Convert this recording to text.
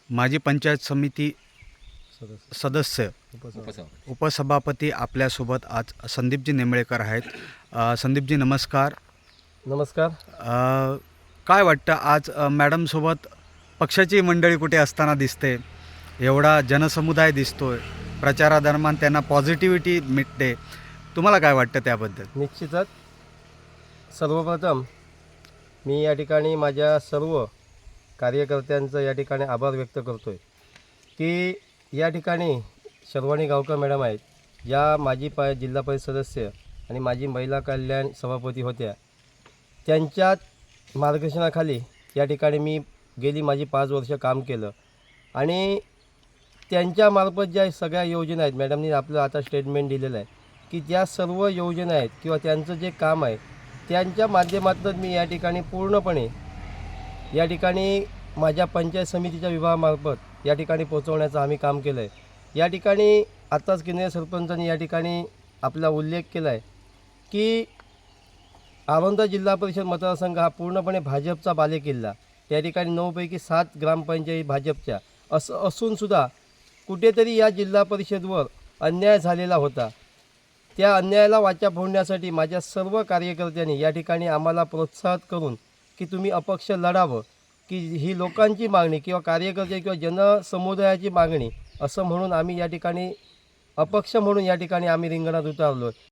माजी पंचायत समिती सदस्य उपसभापती आपल्यासोबत आज संदीपजी निंबळेकर आहेत. संदीपजी नमस्कार. नमस्कार. काय वाटतं आज मॅडमसोबत पक्षाची मंडळी कुठे असताना दिसते, एवढा जनसमुदाय दिसतोय, प्रचारादरम्यान त्यांना पॉझिटिव्हिटी मिळते, तुम्हाला काय वाटतं त्याबद्दल? निश्चितच सर्वप्रथम मी या ठिकाणी माझ्या सर्व कार्यकर्त्यांचं या ठिकाणी आभार व्यक्त करतो आहे की या ठिकाणी शर्वाणी गावकर मॅडम आहेत, ज्या माजी जिल्हा परिषद सदस्य आणि माजी महिला कल्याण सभापती होत्या. त्यांच्या मार्गदर्शनाखाली या ठिकाणी मी गेली माझी 5 वर्ष काम केलं आणि त्यांच्यामार्फत ज्या सगळ्या योजना आहेत, मॅडमनी आपलं आता स्टेटमेंट दिलेलं आहे की ज्या सर्व योजना आहेत किंवा त्यांचं जे काम आहे त्यांच्या माध्यमातून मी या ठिकाणी पूर्णपणे या ठिकाणी माझ्या पंचायत समितीच्या विभागामार्फत या ठिकाणी पोहोचवण्याचं आम्ही काम केलं आहे. या ठिकाणी आत्ताच केंद्रीय सरपंचांनी या ठिकाणी आपला उल्लेख केला आहे की औंढा जिल्हा परिषद मतदारसंघ हा पूर्णपणे भाजपचा बालेकिल्ला. त्या ठिकाणी 9 पैकी 7 ग्रामपंचायती भाजपच्या असं असूनसुद्धा कुठेतरी या जिल्हा परिषदवर अन्याय झालेला होता. त्या अन्यायाला वाचा फोडण्यासाठी माझ्या सर्व कार्यकर्त्यांनी या ठिकाणी आम्हाला प्रोत्साहित करून की तुम्ही अपक्ष लढावं, की ही लोकांची मागणी किंवा कार्यकर्ते किंवा जनसमुदायाची मागणी असं म्हणून आम्ही या ठिकाणी अपक्ष म्हणून या ठिकाणी आम्ही रिंगणात उतरलो.